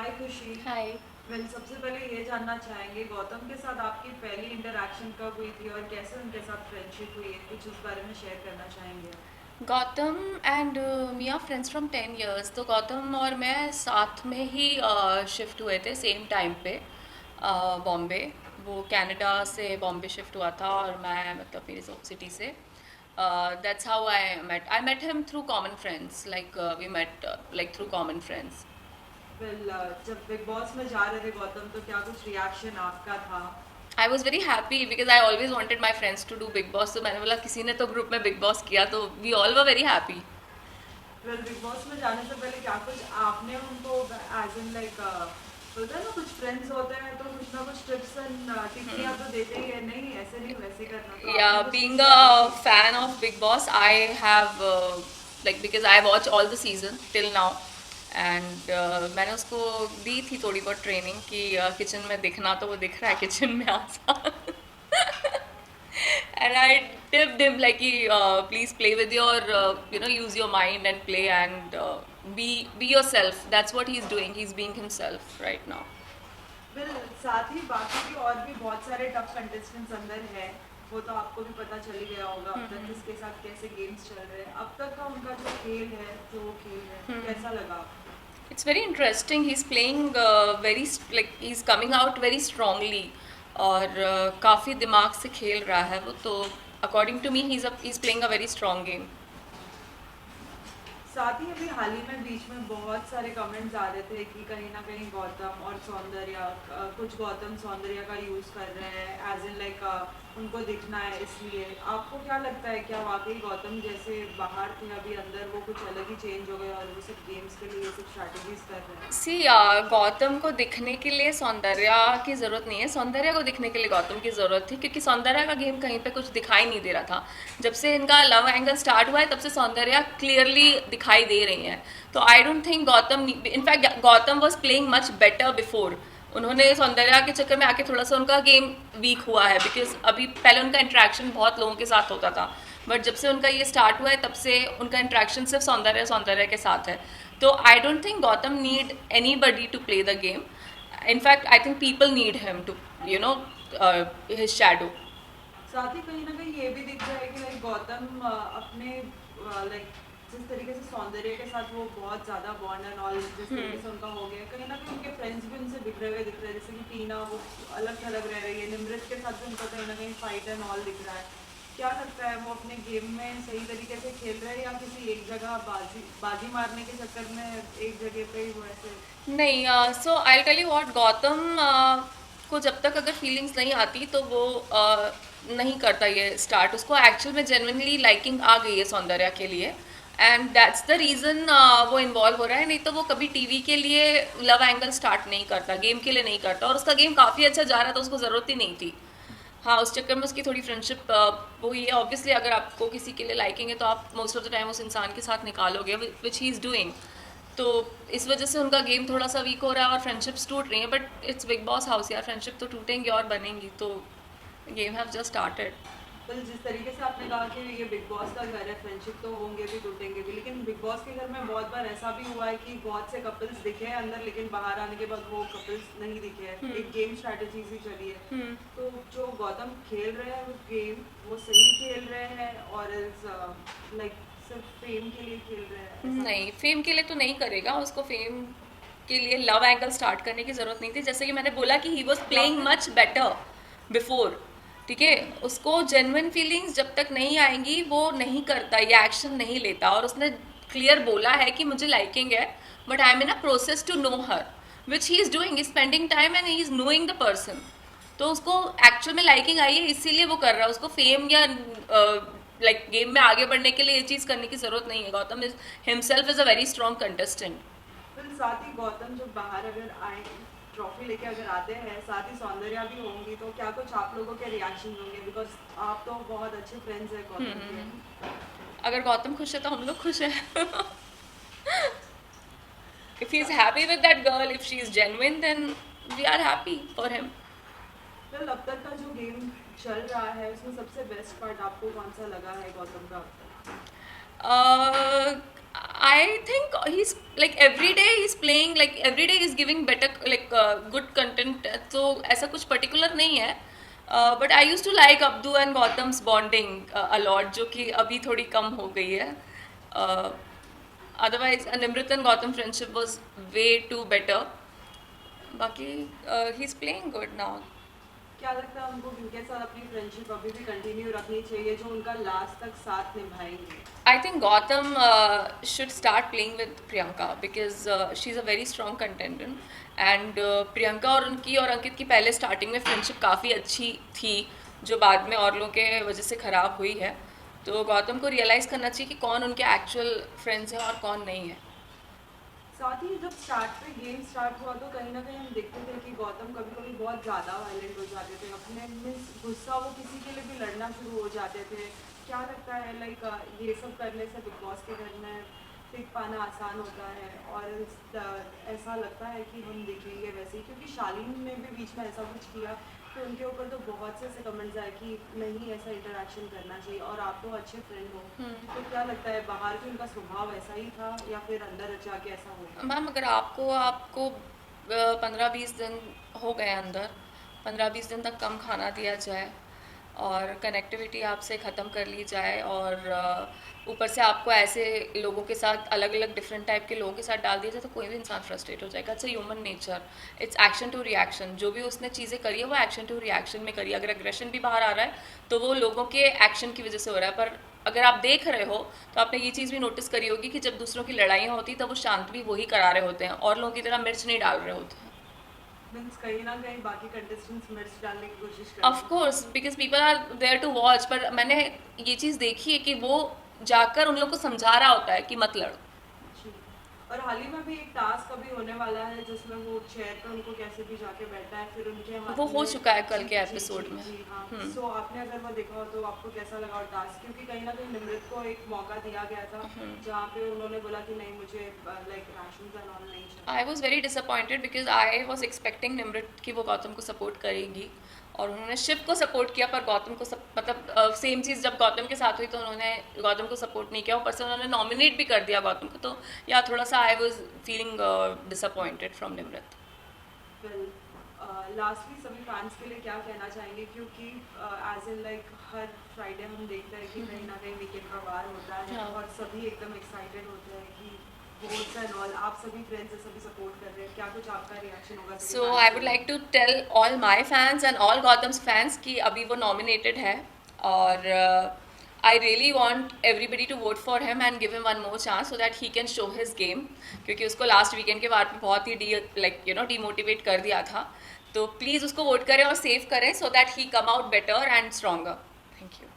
हाय खुशी। हाय। वेल सबसे पहले ये जानना चाहेंगे गौतम के साथ आपकी पहली इंटरेक्शन कब हुई थी और कैसे उनके साथ फ्रेंडशिप हुई है, कुछ उस बारे में शेयर करना चाहेंगे आप? Gautam and me are friends from 10 years। तो गौतम और मैं साथ में ही शिफ्ट हुए थे सेम टाइम पे बॉम्बे। वो कनाडा से बॉम्बे शिफ्ट हुआ था और मैं मतलब मेरी सिटी से। That's how I met him through common friends, like we met like through common friends. Well जब बिग बॉस में जा रहे थे गौतम तो क्या कुछ रिएक्शन आपका था? I was very happy because I always wanted my friends to do Bigg Boss. तो मैंने बोला किसी ने तो ग्रुप में बिग बॉस किया, तो we all were very happy. Well Bigg Boss में जाने से पहले क्या कुछ आपने उनको एज इन लाइक बोलते हैं ना, कुछ फ्रेंड्स होते हैं तो कुछ ना कुछ टिप्स एंड टिप्पणियां तो देते ही है, नहीं ऐसे नहीं वैसे करना, तो आपने Yeah, कुछ being उससे a ऐसी? fan of Big Boss, I have like because I watch all the season till now, and मैंने उसको दी थी थोड़ी बहुत ट्रेनिंग कि किचन में दिखना तो वो दिख रहा है किचन में आसान। And I tipped him like कि please play with your use your mind and play and be yourself. That's what he's doing. He's being himself right now. Bill साथ ही बाकी भी और भी बहुत सारे टफ कंटेस्टेंट्स अंदर हैं, वो तो आपको भी पता चल ही गया होगा अब तक किसके साथ कैसे गेम्स चल रहे हैं। अब तक का उनका जो खेल है, जो वो खेल है, कैसा लगा आपको? It's very interesting. He's playing like he's coming out very strongly और काफ़ी दिमाग से खेल रहा है वो तो। according to me he's playing a very strong game. साथ ही अभी हाल ही में बीच में बहुत सारे कमेंट्स आ रहे थे कि कहीं ना कहीं गौतम और सौंदर्या कुछ गौतम सौंदर्या का यूज कर रहे हैं एज इन लाइक उनको दिखना है, इसलिए आपको क्या लगता है, क्या वाकई गौतम जैसे बाहर थे अभी अंदर वो कुछ अलग ही चेंज हो गए और वो सब गेम्स के लिए ये सब स्ट्रैटेजीज कर रहे हैं? सी गौतम को दिखने के लिए सौंदर्या की ज़रूरत नहीं है, सौंदर्या को दिखने के लिए गौतम की ज़रूरत थी क्योंकि सौंदर्या का गेम कहीं पे कुछ दिखाई नहीं दे रहा था। जब से इनका लव एंगल स्टार्ट हुआ है तब से सौंदर्या क्लियरली दिखाई दे रही हैं। तो I don't think Gautam, in fact Gautam was playing much better before. उन्होंने सौंदर्या के चक्कर में आके थोड़ा सा उनका गेम वीक हुआ है बिकॉज अभी पहले उनका इंटरेक्शन बहुत लोगों के साथ होता था, बट जब से उनका ये स्टार्ट हुआ है तब से उनका इंटरेक्शन सिर्फ सौंदर्या सौंदर्या के साथ है। तो I don't think Gautam need anybody to play the game. In fact I think people need him to you know his shadow. साथ ही कहीं ना कहीं ये भी दिख रहा है कि लाइक गौतम अपने लाइक जिस तरीके से सौंदर्य के साथ वो बहुत ज़्यादा बॉन्ड एंड ऑल जिस तरीके से उनका हो गया है, कहीं ना कहीं उनके फ्रेंड्स भी उनसे बिखरे हुए दिख रहे हैं, जैसे कि टीना वो अलग थलग रह रही है, निमृत के साथ भी उनका कहीं ना कहीं फाइट एंड ऑल दिख रहा है। क्या लगता है वो अपने गेम में सही तरीके से खेल रहे हैं या किसी एक जगह बाजी बाजी मारने के चक्कर में एक जगह पे ही वो ऐसे? नहीं, so I tell you what, Gautam को जब तक अगर फीलिंग्स नहीं आती तो वो नहीं करता ये स्टार्ट। उसको एक्चुअल में जेन्युइनली लाइकिंग आ गई है सौंदर्या के लिए, एंड दैट्स द रीज़न वो इन्वॉल्व हो रहा है। नहीं तो वो कभी टीवी के लिए लव एंगल स्टार्ट नहीं करता, गेम के लिए नहीं करता, और उसका गेम काफ़ी अच्छा जा रहा था, उसको ज़रूरत ही नहीं थी। हाँ, उस चक्कर में उसकी थोड़ी फ्रेंडशिप वो ये ऑब्वियसली अगर आपको किसी के लिए लाइकिंग है तो आप मोस्ट ऑफ द टाइम उस इंसान के साथ निकालोगे, विच ही इज़ डूइंग। तो इस वजह से उनका गेम थोड़ा सा वीक हो रहा है और फ्रेंडशिप्स टूट रही हैं, but it's big boss house यार, फ्रेंडशिप तो टूटेंगी और बनेंगी। तो game have just started. Bill जिस तरीके से आपने कहा कि ये बिग बॉस का घर है, फ्रेंडशिप तो होंगे भी टूटेंगे भी, लेकिन बिग बॉस के घर में बहुत बार ऐसा भी हुआ है कि बहुत से कपल्स दिखे हैं अंदर लेकिन बाहर आने के बाद वो कपल्स नहीं दिखे हैं, एक गेम स्ट्रैटेजी सी चली है। तो जो गौतम खेल रहे हैं वो गेम, वो सही खेल रहे हैं और इज लाइक सिर्फ फेम के लिए खेल रहे हैं, ऐसा नहीं, कुछ? फेम के लिए तो नहीं करेगा, उसको फेम के लिए लव एंगल स्टार्ट करने की ज़रूरत नहीं थी। जैसे कि मैंने बोला कि ही वॉज या प्लेइंग फिर मच बेटर बिफोर। ठीक है, उसको जेन्युइन फीलिंग्स जब तक नहीं आएंगी वो नहीं करता, ये एक्शन नहीं लेता। और उसने क्लियर बोला है कि मुझे लाइकिंग है, but I am in a process to know her, which he is doing, spending time and he is knowing the person. तो उसको एक्चुअल में लाइकिंग आई है इसीलिए वो कर रहा है। उसको फेम या लाइक गेम में आगे बढ़ने के लिए ये चीज़ करने की ज़रूरत नहीं है। Gautam is himself is a very strong contestant. फिर साथ ही गौतम जब बाहर अगर आए, ट्रॉफी लेके अगर आते हैं, साथ ही सौंदर्या भी होंगी, तो क्या कुछ आप लोगों के रिएक्शन होंगे, बिकॉज आप तो बहुत अच्छे फ्रेंड्स हैं गौतम के? अगर गौतम खुश है तो हम लोग खुश हैं। If he is happy with that girl, if she is genuine, then we are happy for him. फिर अब तक का जो गेम चल रहा है उसमें सबसे बेस्ट पार्ट आपको कौन सा लगा है गौतम का अब तक? I think he's like every day he's playing, like every day he's giving better like good content. So ऐसा कुछ particular नहीं है. But I used to like Abdu and Gautam's bonding a lot, जो कि अभी थोड़ी कम हो गई है. Uh, Otherwise, Nimrit and Gautam friendship was way too better. बाकी he's playing good now. क्या लगता है हमको इनके साथ अपनी फ्रेंडशिप अभी भी कंटिन्यू रखनी चाहिए जो उनका लास्ट तक साथ निभाएंगे? I think Gautam should start playing with Priyanka because she's a very strong contender and Priyanka और उनकी और अंकित की पहले स्टार्टिंग में फ्रेंडशिप काफ़ी अच्छी थी जो बाद में और लोगों के वजह से ख़राब हुई है. तो गौतम को रियलाइज़ करना चाहिए कि कौन उनके एक्चुअल फ्रेंड्स हैं और कौन नहीं है. साथ ही जब स्टार्ट पे गेम स्टार्ट हुआ तो कहीं ना कहीं हम देखते थे कि गौतम कभी कभी बहुत ज़्यादा वायलेंट हो जाते थे, अपने मीन्स गुस्सा वो किसी के लिए भी लड़ना शुरू हो जाते थे. क्या लगता है लाइक ये सब करने से बिग बॉस के घर में टिक पाना आसान होता है और ऐसा लगता है कि हम देखेंगे वैसे ही, क्योंकि शालीन ने भी बीच में ऐसा कुछ किया तो उनके ऊपर तो बहुत से ऐसे कमेंट्स आए कि नहीं ऐसा इंटरेक्शन करना चाहिए और आप तो अच्छे फ्रेंड हो. तो क्या लगता है बाहर भी उनका स्वभाव ऐसा ही था या फिर अंदर जाके ऐसा होगा? मैम अगर आपको 15-20 दिन हो गए अंदर, 15-20 दिन तक कम खाना दिया जाए और कनेक्टिविटी आपसे ख़त्म कर ली जाए और ऊपर से आपको ऐसे लोगों के साथ अलग अलग डिफरेंट टाइप के लोगों के साथ डाल दिया जाए तो कोई भी इंसान फ्रस्ट्रेट हो जाएगा. It's a human nature, it's action to reaction. जो भी उसने चीज़ें करी है वो एक्शन टू रिएक्शन में करी है. अगर एग्रेशन भी बाहर आ रहा है तो वो लोगों के एक्शन की वजह से हो रहा है. पर अगर आप देख रहे हो तो आपने ये चीज़ भी नोटिस करी होगी कि जब दूसरों की लड़ाइयाँ होती तब वो शांत भी वही करा रहे होते हैं और लोगों की तरह मिर्च नहीं डाल रहे होते हैं. मीन्स कहीं ना कहीं बाकी कंटेस्टेंट्स मिर्च डालने की कोशिश कर of course because people are there to watch. पर मैंने ये चीज़ देखी है कि वो जाकर उन लोग को समझा रहा होता है कि मत लड़ो. जी. और हाल ही में भी एक टास्क अभी होने वाला है जिसमें वो चेयर पे उनको कैसे भी जाके बैठा है, फिर उनके हाथ वो हो में- चुका है कल जी, के जी, एपिसोड में. जी हाँ. सो आपने अगर वो देखा हो तो आपको कैसा लगा वो टास्क? क्योंकि कहीं ना कहीं निमृत को एक मौका दिया गया था जहाँ पे उन्होंने बोला कि नहीं मुझे लाइक राशन एंड ऑल नहीं चाहिए. आई was very disappointed because I was expecting Nimrit कि वो गौतम को सपोर्ट करेगी और उन्होंने शिव को सपोर्ट किया पर गौतम को मतलब सेम चीज़ जब गौतम के साथ हुई तो उन्होंने गौतम को सपोर्ट नहीं किया. ऊपर से उन्होंने नॉमिनेट भी कर दिया गौतम को. तो या थोड़ा सा I was feeling disappointed from Nimrit. Well lastly सभी फैंस के लिए क्या कहना चाहेंगे, क्योंकि एज इन लाइक हर फ्राइडे हम देखते हैं कि कहीं ना कहीं वीकेंड का वार होता है हाँ. और सभी एकदम एक्साइटेड होते हैं कि वोट्स एंड ऑल, आप सभी फ्रेंड्स हैं, सभी सपोर्ट कर रहे हैं, क्या कुछ आपका रिएक्शन होगा? सभी सो fans आई के वुड लिए? Like to tell all my fans and all Gautam's fans कि अभी वो नॉमिनेटेड है और I really want everybody to vote for him and give him one more chance so that he can show his game. क्योंकि उसको last weekend के बाद बहुत ही डिमोटिवेट कर दिया था. तो प्लीज़ उसको वोट करें और सेव करें सो that he come out better and stronger. Thank you.